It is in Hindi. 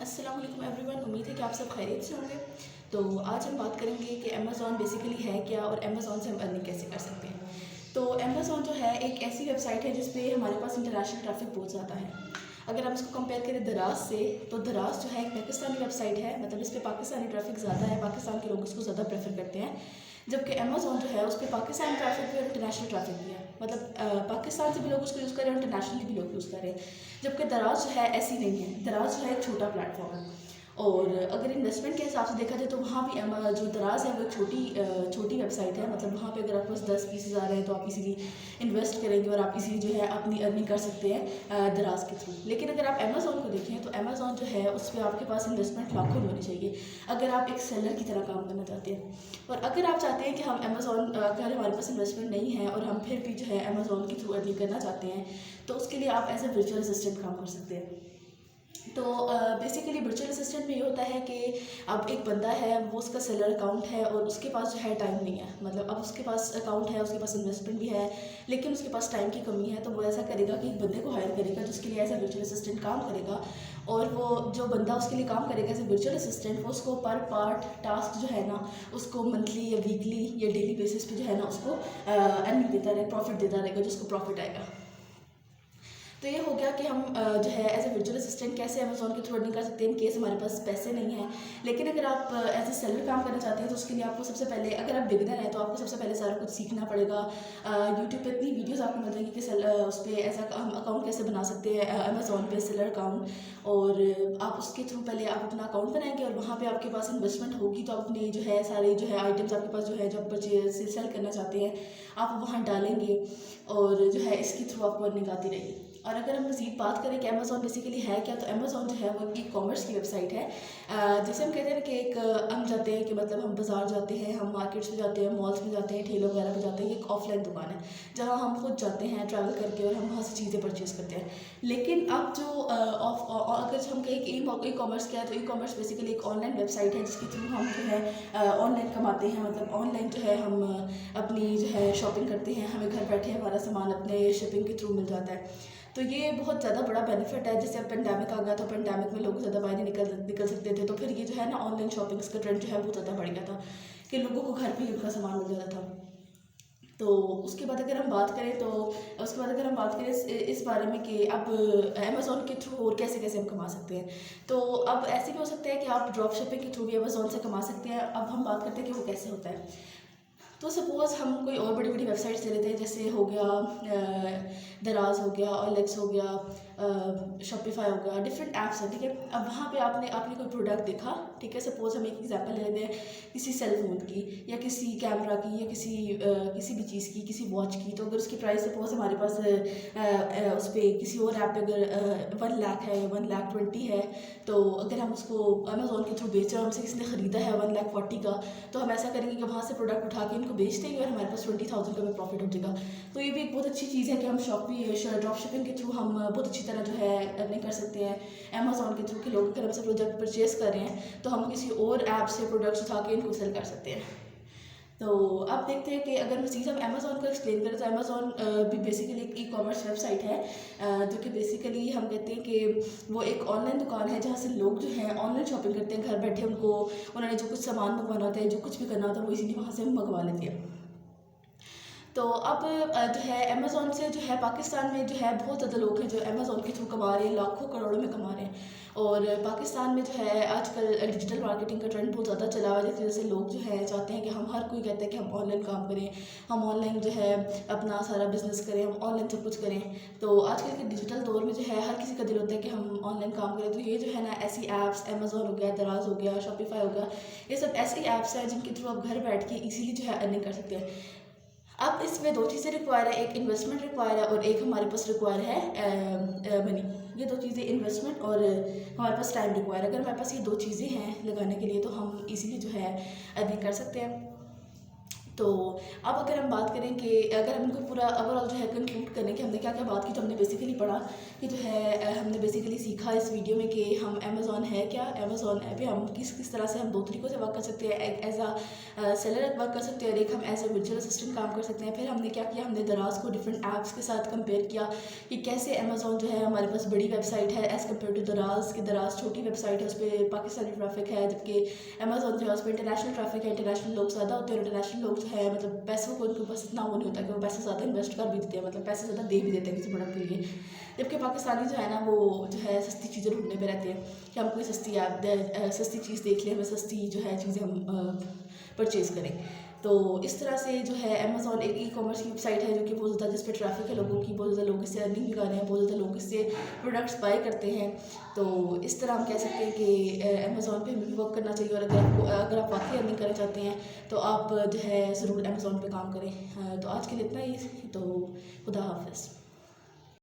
अस्सलाम वालेकुम एवरीवन। उम्मीद है कि आप सब खैरियत से होंगे। तो आज हम बात करेंगे कि अमेज़ॉन बेसिकली है क्या और अमेज़ॉन से हम अर्निंग कैसे कर सकते हैं। तो अमेज़ॉन जो है एक ऐसी वेबसाइट है जिस पे हमारे पास इंटरनेशनल ट्रैफिक बहुत ज़्यादा है। अगर हम इसको कंपेयर करें दराज से, तो दराज जो है एक पाकिस्तानी वेबसाइट है, मतलब इस पर पाकिस्तानी ट्रैफिक ज़्यादा है, पाकिस्तान के लोग इसको ज़्यादा प्रेफर करते हैं। जबकि अमेज़ॉन जो है उस पर पाकिस्तानी ट्रैफिक भी और इंटरनेशनल ट्रैफिक भी है, मतलब पाकिस्तान से भी लोग उसको यूज़ कर रहे हैं और इंटरनेशनली भी लोग यूज़ कर रहे हैं। जबकि दराज जो है ऐसी नहीं है, दराज जो है एक छोटा प्लेटफॉर्म है। और अगर इन्वेस्टमेंट के हिसाब से देखा जाए तो वहाँ भी जो दराज है वो एक छोटी वेबसाइट है, मतलब वहाँ पे अगर आपके पास 10-20 हज़ार है तो आप इसीलिए इन्वेस्ट करेंगे और आप इसीलिए जो है अपनी अर्निंग कर सकते हैं दराज के थ्रू। लेकिन अगर आप अमेज़ॉन को देखें तो अमेज़ॉन जो है उस पर आपके पास इन्वेस्टमेंट लाखों में होनी चाहिए अगर आप एक सेलर की तरह काम करना चाहते हैं। और अगर आप चाहते हैं कि हम अमेज़ॉन अगर हमारे पास इन्वेस्टमेंट नहीं है और हम फिर भी जो है अमेज़ॉन के थ्रू अर्निंग करना चाहते हैं, तो उसके लिए आप एज ए वर्चुअल असिस्टेंट काम कर सकते हैं। तो बेसिकली वर्चुअल असिस्टेंट में ये होता है कि अब एक बंदा है, वो उसका सेलर अकाउंट है और उसके पास जो है टाइम नहीं है, मतलब अब उसके पास अकाउंट है, उसके पास इन्वेस्टमेंट भी है, लेकिन उसके पास टाइम की कमी है। तो वो ऐसा करेगा कि एक बंदे को हायर करेगा जिसके लिए एज ए वर्चुअल असिस्टेंट काम करेगा, और वो जो बंदा उसके लिए काम करेगा एज ए वर्चुअल असिस्टेंट, वो उसको पर पार्ट टास्क जो है ना उसको मंथली या वीकली या डेली बेसिस पे जो है ना उसको अर्निंग देता रहेगा, प्रॉफिट देता रहेगा, जिसको प्रॉफिट आएगा। तो ये हो गया कि हम जो है एज ए वर्चुअल असिस्टेंट कैसे अमेज़ॉन के थ्रू अर्निंग कर सकते हैं इन केस हमारे पास पैसे नहीं हैं। लेकिन अगर आप एज ए सेलर काम करना चाहते हैं तो उसके लिए आपको सबसे पहले, अगर आप बिगिनर हैं तो आपको सबसे पहले सारा कुछ सीखना पड़ेगा। यूट्यूब पे इतनी वीडियोस आपको मिल जाएंगी कि उस पर ऐसा हम अकाउंट कैसे बना सकते हैं अमेज़ॉन पे सेलर अकाउंट, और आप उसके थ्रू पहले आप अपना अकाउंट बनाएंगे और वहाँ पर आपके पास इन्वेस्टमेंट होगी तो आप अपने जो है सारे जो है आइटम्स आपके पास जो है जो आप परचेज सेल करना चाहते हैं आप वहाँ डालेंगे और जो है इसके थ्रू आपको अर्निंग आती रहेगी। और अगर हम मज़ीद बात करें कि अमेज़ॉन बेसिकली है क्या, तो अमेज़ॉन जो है वो ई कॉमर्स की वेबसाइट है। जैसे हम कहते हैं कि एक हम जाते हैं कि मतलब हम बाज़ार जाते हैं, हम मार्केट्स में जाते हैं, मॉल्स में जाते हैं, ठेलों वगैरह पे जाते हैं। ये एक ऑफलाइन दुकान है जहाँ हम खुद जाते हैं ट्रैवल करके और हम वहाँ से चीज़ें परचेज़ करते हैं। लेकिन अब जो अगर हम कहें कि ई कॉमर्स क्या है, तो ई कॉमर्स बेसिकली एक ऑनलाइन वेबसाइट है जिसके थ्रू हम जो है ऑनलाइन कमाते हैं, मतलब ऑनलाइन जो है हम अपनी जो है शॉपिंग करते हैं, हमें घर बैठे हमारा सामान अपने शिपिंग के थ्रू मिल जाता है। तो ये बहुत ज़्यादा बड़ा बेनिफिट है। जैसे अब पेंडेमिक आ गया तो पेंडेमिक में लोग ज़्यादा बाहर नहीं निकल सकते थे, तो फिर ये जो है ना ऑनलाइन शॉपिंग्स का ट्रेंड जो है बहुत ज़्यादा बढ़ गया था कि लोगों को घर पे ही उनका सामान मिल जाता था। तो उसके बाद अगर हम बात करें तो उसके बाद अगर हम बात करें इस बारे में कि अब अमेज़ॉन के थ्रू और कैसे कैसे हम कमा सकते हैं, तो अब ऐसे भी हो सकता है कि आप ड्रॉप शिपिंग के थ्रू भी अमेज़ॉन से कमा सकते हैं। अब हम बात करते हैं कि वो कैसे होता है। तो सपोज़ हम कोई और बड़ी बड़ी वेबसाइट्स ले लेते हैं, जैसे हो गया दराज हो गया, OLX हो गया, शॉपिफाई हो गया, डिफरेंट ऐप्स हैं, ठीक है। अब वहाँ पे आपने कोई प्रोडक्ट देखा, ठीक है, सपोज़ हम एक एग्जांपल ले लेते हैं किसी सेल फोन की या किसी कैमरा की या किसी भी चीज़ की, किसी वॉच की। तो अगर उसकी प्राइस सपोज़ हमारे पास उस पर किसी और ऐप पे अगर 1 लाख है या 1,20,000 है, तो अगर हम उसको अमेज़ॉन के थ्रू बेच रहे हैं, हमसे किसी ने ख़रीदा है 1,40,000 का, तो हम ऐसा करेंगे कि वहाँ से प्रोडक्ट उठा के इनको बेच देंगे और हमारे पास 20,000 का भी प्रॉफिट हो जाएगा। तो ये भी एक बहुत अच्छी चीज़ है कि हम ड्रॉप शिपिंग के थ्रू हम बहुत अच्छी तरह जो है अर्निंग कर सकते हैं अमेज़ॉन के थ्रू। कि लोग अगर हमसे प्रोडक्ट परचेज़ कर रहे हैं तो हम किसी और ऐप से प्रोडक्ट्स उठा के इनको सेल कर सकते हैं। तो अब देखते हैं कि अगर मज़ीद हम अमेज़ॉन को एक्सप्लेन करें तो अमेज़ॉन भी बेसिकली एक ई कॉमर्स वेबसाइट है, जो कि बेसिकली हम कहते हैं कि वो एक ऑनलाइन दुकान है जहाँ से लोग जो हैं ऑनलाइन शॉपिंग करते हैं। घर बैठे उन्होंने जो कुछ सामान मंगवाना होता है, जो कुछ भी करना होता है, वो इसीलिए वहाँ से मंगवा लेते हैं। तो अब जो है अमेज़ॉन से जो है पाकिस्तान में जो है बहुत ज़्यादा लोग हैं जो अमेज़ॉन के थ्रू कमा रहे हैं, लाखों करोड़ों में कमा रहे हैं। और पाकिस्तान में जो है आजकल डिजिटल मार्केटिंग का ट्रेंड बहुत ज़्यादा चला हुआ है, जिसकी वजह से लोग जो है चाहते हैं कि हम, हर कोई कहता है कि हम ऑनलाइन काम करें, हम ऑनलाइन जो है अपना सारा बिजनेस करें, हम ऑनलाइन सब कुछ करें। तो आजकल के डिजिटल दौर में जो है हर किसी का दिल होता है कि हम ऑनलाइन काम करें। तो ये जो है ना ऐसी ऐप्स, अमेज़ॉन हो गया, दराज हो गया, शॉपिफाई हो गया, ये सब ऐसी ऐप्स हैं जिनके थ्रू आप घर बैठ के इजीली जो है अर्निंग कर सकते हैं। अब इसमें 2 चीज़ें रिक्वायर है, एक इन्वेस्टमेंट रिक्वायर है और एक हमारे पास रिक्वायर है मनी। ये 2 चीज़ें, इन्वेस्टमेंट और हमारे पास टाइम रिक्वायर है। अगर हमारे पास ये 2 चीज़ें हैं लगाने के लिए तो हम इजीली जो है अर्निंग कर सकते हैं। तो अब अगर हम बात करें कि अगर हम इनको पूरा ओवरऑल जो है कंक्लूड करें कि हमने क्या क्या बात की, तो हमने बेसिकली पढ़ा कि जो है हमने बेसिकली सीखा इस वीडियो में कि हम अमेज़ॉन है क्या, अमेज़ॉन पे हम किस किस तरह से हम दो तरीक़ों से वर्क कर सकते हैं। एक एज आ सेलर वर्क कर सकते हैं और एक हम एज ए वर्चुअल असिस्टेंट काम कर सकते हैं। फिर हमने क्या किया, हमने दराज को डिफरेंट ऐप्स के साथ कंपेयर किया कि कैसे अमेज़ॉन जो है हमारे पास बड़ी वेबसाइट है एज़ कम्पेयर टू दराज, कि दराज छोटी वेबसाइट है, उस पर पाकिस्तानी ट्रैफिक है, जबकि अमेज़ॉन जो है उस पर इंटरनेशनल ट्रैफिक है, इंटरनेशनल लोग ज़्यादा होते हैं और इंटरनेशनल लोग जो है मतलब पैसों को उनके पास इतना वो नहीं होता कि वो पैसे ज़्यादा इन्वेस्ट कर भी देते हैं, मतलब पैसे ज़्यादा दे भी देते हैं किसी प्रोडक्ट के लिए। जबकि पाकिस्तानी जो है ना वो जो है सस्ती चीज़ें ढूंढने पे रहते हैं कि हम कोई सस्ती सस्ती चीज़ देख लें, हमें सस्ती जो है चीज़ें हम परचेज़ करें। तो इस तरह से जो है अमेज़ॉन एक ई-कॉमर्स की वेबसाइट है जो कि बहुत ज़्यादा जिस पे ट्रैफिक है लोगों की, बहुत ज़्यादा लोग इससे अर्निंग भी कर रहे हैं, बहुत ज़्यादा लोग इससे प्रोडक्ट्स बाय करते हैं। तो इस तरह हम कह सकते हैं कि अमेज़ॉन पे हमें भी वर्क करना चाहिए और अगर आप वाकई अर्निंग करना चाहते हैं तो आप जो है ज़रूर अमेज़ॉन पे काम करें। तो आज के लिए इतना ही, तो खुदा हाफ़िज़।